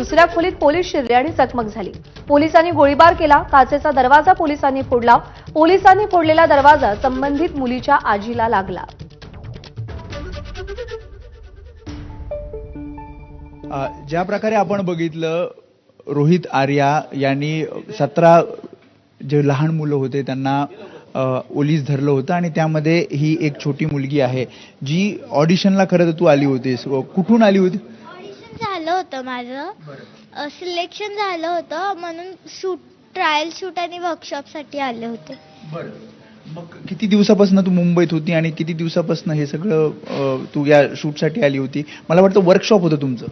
दुसऱ्या खोलीत पोलीस शिरले आणि चकमक झाली। पोलिसांनी गोळीबार केला। काचेचा दरवाजा पोलिसांनी फोडला। पोलिसांनी फोडलेला दरवाजा संबंधित मुलीच्या आजीला लागला। ज्या प्रकारे आपण बघितलं, रोहित आर्या यांनी 17 जे लहान मुलं होते त्यांना ओलीस धरलं होतं आणि त्यामध्ये ही एक छोटी मुलगी आहे जी ऑडिशनला खरं तर तू आली होतीस। कुठून आली होती? ऑडिशन झालं होतं माझं, सिलेक्शन झालं होतं म्हणून ट्रायल शूट आणि वर्कशॉपसाठी आले होते। मग किती दिवसापासून तू मुंबईत होती आणि किती दिवसापासून हे सगळं तू या शूटसाठी आली होती? मला वाटतं वर्कशॉप होतं तुमचं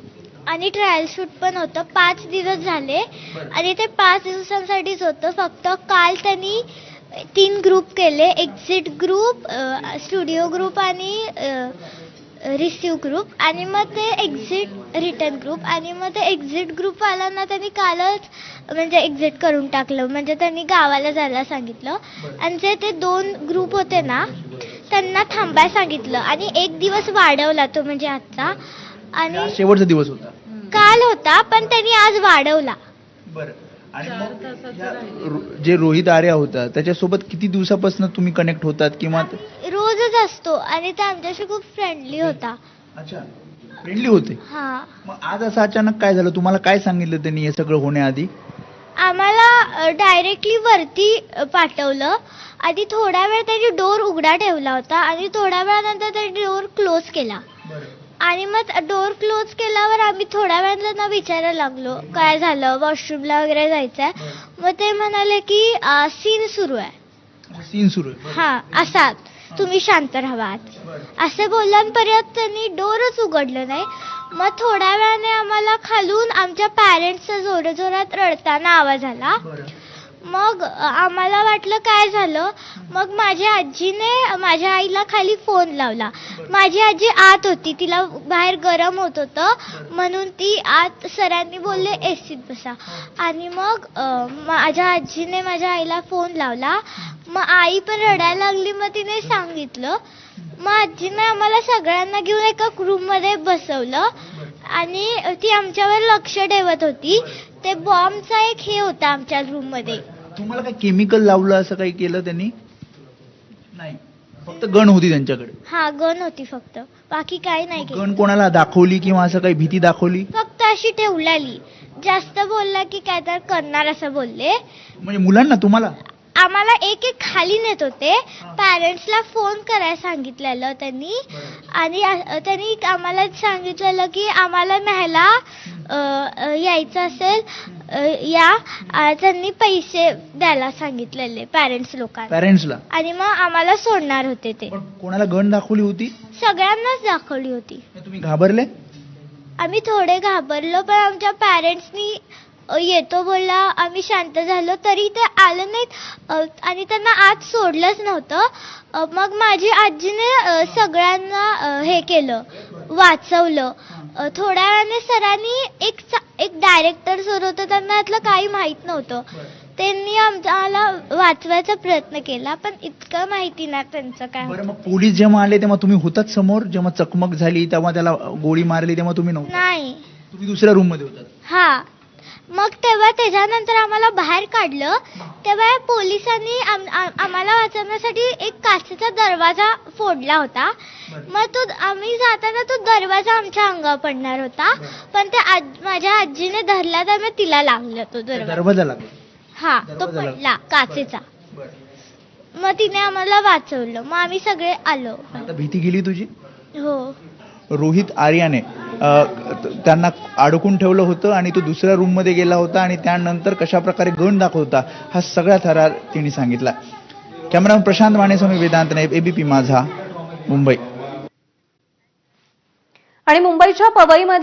आणि ट्रायल शूट पण होतं। 5 दिवस झाले आणि ते 5 दिवसांसाठीच होतं। फक्त काल त्यांनी 3 ग्रुप केले, एक्झिट ग्रुप, स्टुडिओ ग्रुप आणि रिसिव्ह ग्रुप, आणि मग ते एक्झिट रिटर्न ग्रुप, आणि मग ते एक्झिट ग्रुपवाल्यांना त्यांनी कालच म्हणजे एक्झिट करून टाकलं, म्हणजे त्यांनी गावाला जायला सांगितलं। आणि जे ते 2 ग्रुप होते ना त्यांना थांबायला सांगितलं आणि 1 दिवस वाढवला तो, म्हणजे आजचा आणि शेवटचा दिवस होता, काल होता पण त्यांनी आज वाढवला। आणि मग जे रोहित आर्या होता त्याच्यासोबत किती दिवसापासून तुम्ही कनेक्ट होतात किंवा रोजच असतो आणि ते आमच्याशी खूप फ्रेंडली होता। अच्छा, फ्रेंडली होते। हा, मग आज असं अचानक काय झालं? तुम्हाला काय सांगितलं त्यांनी हे सगळं होण्याआधी? आम्हाला डायरेक्टली वरती पाठवलं आणि थोडा वेळ त्यांनी डोर उघडा ठेवला होता आणि थोड्या वेळानंतर त्यांनी डोर क्लोज केला आणि मग डोर क्लोज केल्यावर आम्ही थोड्या वेळानं त्यांना विचारायला लागलो काय झालं, वॉशरूमला वगैरे जायचंय। मग ते म्हणाले की सीन सुरू आहे। सीन सुरू आहे? हा, असा तुम्ही शांत राहात असे बोलल्यानंतर त्यांनी डोरच उघडलं नाही। मग थोड्या वेळाने आम्हाला खालून आमच्या पॅरेंट्सचा जोरात रडताना आवाज आला। मग आम्हाला वाटलं काय झालं। मग माझ्या आजीने माझ्या आईला खाली फोन लावला। माझी आजी आत होती, तिला बाहेर गरम होत होतं म्हणून ती आत, सरांनी बोलले एसीत बसा, आणि मग माझ्या आजीने माझ्या आईला फोन लावला। मग आई पण रडायला लागली, मग तिने सांगितलं। मग आजीने आम्हाला सगळ्यांना घेऊन एका रूम मध्ये बसवलं आणि ती आमच्यावर लक्ष ठेवत होती। ते बॉम्बचा एक हे होता आमच्या रूम मध्ये। तुम्हाला काय केमिकल लावलं असं काही केलं त्यांनी? नाही, फक्त गन होती त्यांच्याकडे? हा, गन होती फक्त, बाकी काही नाही केलं। गन कोणाला दाखवली किंवा असं काही भीती दाखवली? फक्त अशी ठेवलेली, जास्त बोलला की काय तर करणार असं बोलले। म्हणजे मुलांना तुम्हाला? आम्हाला एक खाली नेत होते। पॅरेंट्सला फोन करायला सांगितलेलं त्यांनी आणि त्यांनी आम्हाला सांगितलेलं की आम्हाला न्यायला यायचं असेल या, त्यांनी पैसे द्यायला सांगितलेले पॅरेंट्सला आणि मग आम्हाला सोडणार होते। ते कोणाला गन दाखवली होती? सगळ्यांनाच दाखवली होती। तुम्ही घाबरले? आम्ही थोडे घाबरलो, पण आमच्या पॅरेंट्सनी येतो बोलला, आम्ही शांत झालो, तरी ते आले नाहीत आणि त्यांना आत सोडलंच नव्हतं। मग माझी आजीने सगळ्यांना हे केलं, वाचवलं। थोड्या वेळाने सरांनी एक डायरेक्टर सर होतं, त्यांना यातलं काही माहित नव्हतं, त्यांनी आम्हाला वाचवायचा प्रयत्न केला, पण इतकं माहिती ना त्यांचं काय। बरं, मग पोलीस जेव्हा आले तेव्हा तुम्ही होतात समोर? जेव्हा चकमक झाली तेव्हा त्याला गोळी मारली तेव्हा तुम्ही नव्हता? नाही, तुम्ही दुसऱ्या रूम मध्ये होतात? हा, मग तेव्हा त्याच्यानंतर आम्हाला बाहेर काढलं। तेव्हा पोलिसांनी आम्हाला वाचवण्यासाठी एक काचेचा दरवाजा फोडला होता। मग तो आम्ही जाताना तो दरवाजा आमच्या अंगावर पडणार होता, पण ते माझ्या आजीने धरला तर मग तिला लागलं तो दरवाजा लागला। हा, तो पडला काचेचा। मग तिने आम्हाला वाचवलं, मग आम्ही सगळे आलो। आता भीती गेली तुझी? हो। रोहित आर्याने त्यांना अडकून ठेवलं होतं आणि तो दुसऱ्या रूम मध्ये गेला होता आणि त्यानंतर कशा प्रकारे गन दाखवत होता हा सगळा थरार तिने सांगितला। कॅमेरामन प्रशांत मानेसह मी वेदांत नाईक, एबीपी माझा, मुंबई। आणि मुंबईच्या पवईमधल्या